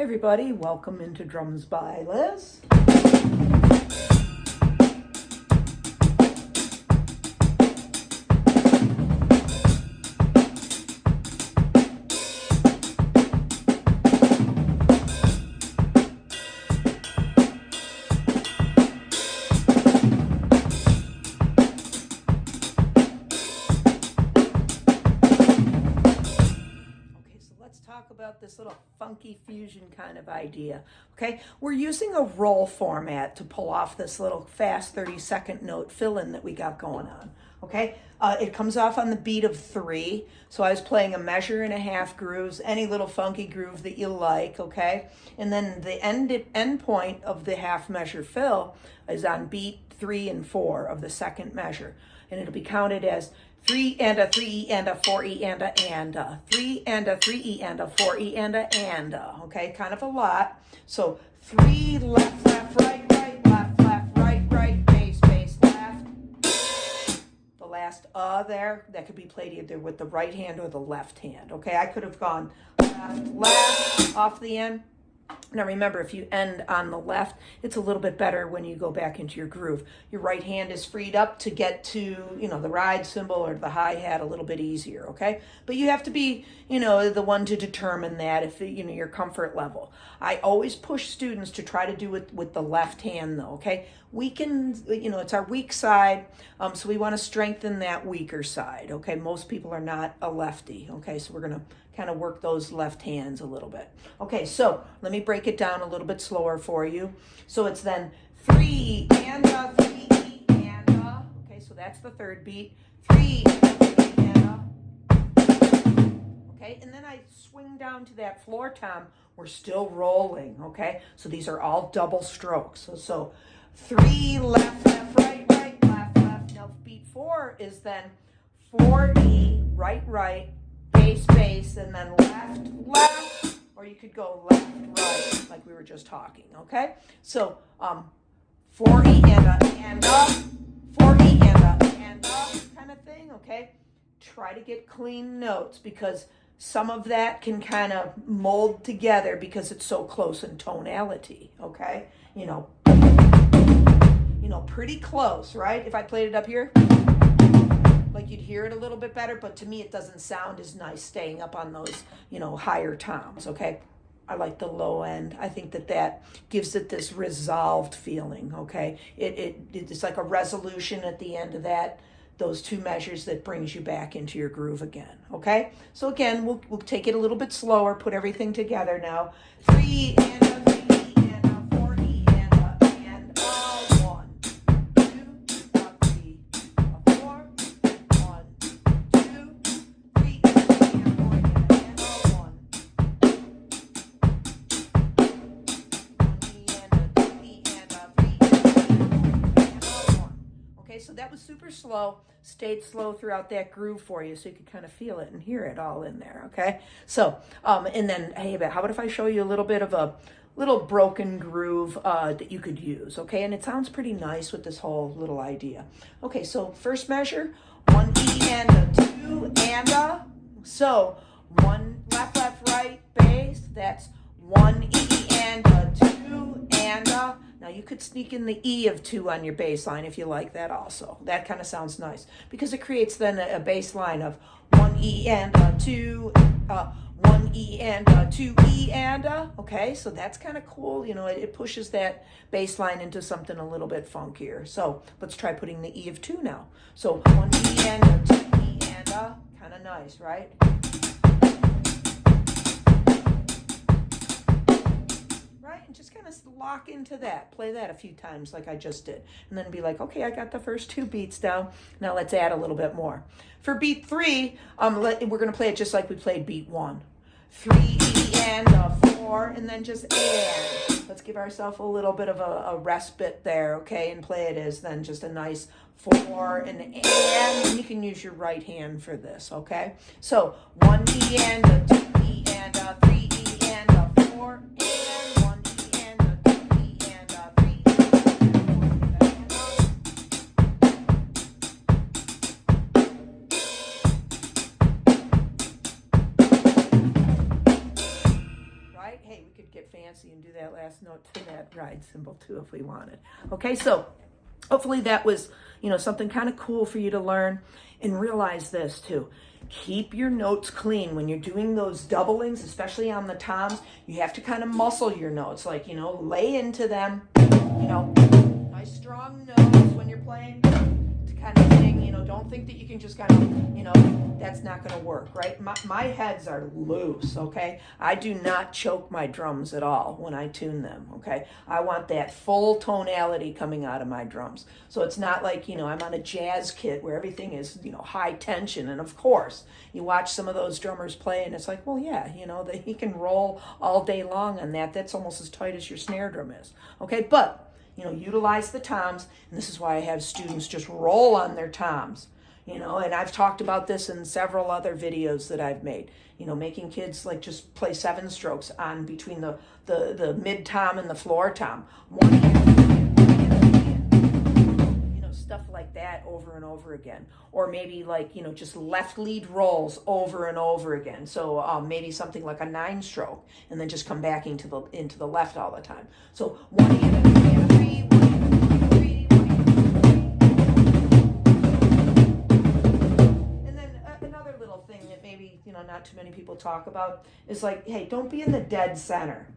Hey everybody, welcome into Drums by Liz. Talk about this little funky fusion kind of idea. Okay, we're using a roll format to pull off this little fast 30-second note fill-in that we got going on. Okay, it comes off on the beat of 3. So I was playing a measure and a half grooves, any little funky groove that you like. Okay, and then the end point of the half measure fill is on beat 3 and 4 of the second measure, and it'll be counted as 3 and a 3 and a 4 E and a 3 and a 3 E and a 4 E and a. Okay, kind of a lot. So 3 left, left, right, right, left, left, right, right, bass, bass, left. The last there, that could be played either with the right hand or the left hand. Okay, I could have gone left, left off the end. Now remember, if you end on the left, it's a little bit better when you go back into your groove. Your right hand is freed up to get to, the ride cymbal or the hi-hat a little bit easier, okay? But you have to be, the one to determine that, if, your comfort level. I always push students to try to do it with the left hand though, okay? We can, it's our weak side, so we want to strengthen that weaker side, okay? Most people are not a lefty, okay? So we're going to kind of work those left hands a little bit. Okay, so let me break it down a little bit slower for you. So it's then 3 and a 3 E and a. Okay, so that's the third beat. 3 and a 3 and a. Okay, and then I swing down to that floor tom. We're still rolling, okay? So these are all double strokes. So 3 left, left, right, right, left, left. Now beat 4 is then 4 E, right, right, bass, bass, and then left, left, or you could go left, right, like we were just talking, okay? So 4 E and a, 4 E and a kind of thing, okay? Try to get clean notes because some of that can kind of mold together because it's so close in tonality, okay? Pretty close, right? If I played it up here, like you'd hear it a little bit better, but to me it doesn't sound as nice staying up on those, higher toms, okay? I like the low end. I think that gives it this resolved feeling, okay? It's like a resolution at the end of those 2 measures that brings you back into your groove again, okay? So again, we'll take it a little bit slower, put everything together now. 3 and a 3 and a 4 E and a 1, 2, 3, 4. 1, 2, 3 and 4 and a 1. 1 E and a 2 E and a 3 and a 1. Okay, so that was super slow. Stayed slow throughout that groove for you so you could kind of feel it and hear it all in there, okay? So, and then, hey, how about if I show you a little bit of a little broken groove that you could use, okay? And it sounds pretty nice with this whole little idea. Okay, so first measure, 1 E and a 2 and a. So 1 left, left, right, bass. That's 1 E and a 2 and a. Now you could sneak in the E of 2 on your bass line if you like that also. That kind of sounds nice because it creates then a bass line of 1 E and a 2, 1 E and a 2 E and a. Okay, so that's kind of cool. It pushes that bass line into something a little bit funkier. So let's try putting the E of 2 now. So 1 E and a 2 E and a. Kind of nice, right? And just kind of lock into that. Play that a few times like I just did. And then be like, okay, I got the first 2 beats down. Now let's add a little bit more. For beat 3, we're going to play it just like we played beat 1. 3 E and a 4, and then just and. Let's give ourselves a little bit of a respite there, okay? And play it as then just a nice 4 and you can use your right hand for this, okay? So 1 E and a 2 E and a 3 E and a 4 and fancy and do that last note to that ride cymbal too if we wanted. Okay, so hopefully that was, something kind of cool for you to learn. And realize this too. Keep your notes clean. When you're doing those doublings, especially on the toms, you have to kind of muscle your notes, like, lay into them, nice strong notes when you're playing to kind of sing, don't think that you can just kind of, that's not going to work, right? My heads are loose, okay? I do not choke my drums at all when I tune them, okay? I want that full tonality coming out of my drums. So it's not like, I'm on a jazz kit where everything is, high tension. And of course, you watch some of those drummers play and it's like, well, yeah, he can roll all day long on that. That's almost as tight as your snare drum is, okay? But utilize the toms, and this is why I have students just roll on their toms, and I've talked about this in several other videos that I've made, making kids like just play 7 strokes on between the mid tom and the floor tom, one hand, stuff like that over and over again, or maybe like, just left lead rolls over and over again. So maybe something like a 9 stroke, and then just come back into the left all the time. So one hand, not too many people talk about is like, hey, don't be in the dead center.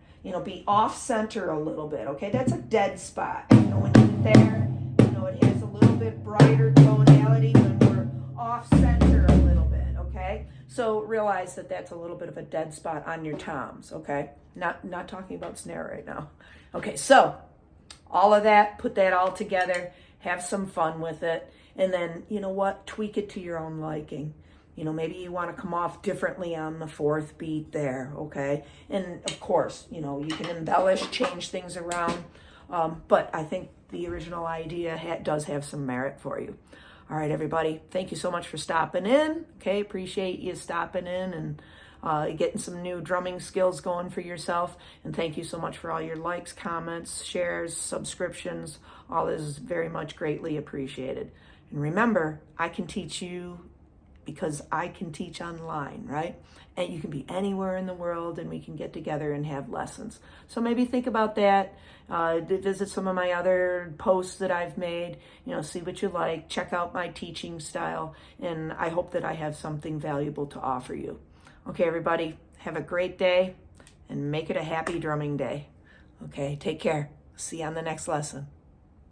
Be off center a little bit, okay? That's a dead spot. When you're there, it has a little bit brighter tonality when we're off center a little bit, okay? So realize that that's a little bit of a dead spot on your toms, okay? Not talking about snare right now. Okay, so all of that, put that all together, have some fun with it, and then, tweak it to your own liking. Maybe you want to come off differently on the 4th beat there, okay? And of course, you can embellish, change things around, but I think the original idea does have some merit for you. All right, everybody, thank you so much for stopping in, okay? Appreciate you stopping in and getting some new drumming skills going for yourself. And thank you so much for all your likes, comments, shares, subscriptions. All is very much greatly appreciated. And remember, I can teach you because I can teach online, right? And you can be anywhere in the world and we can get together and have lessons. So maybe think about that. Visit some of my other posts that I've made, see what you like, check out my teaching style, and I hope that I have something valuable to offer you. Okay, everybody, have a great day and make it a happy drumming day. Okay, take care. See you on the next lesson.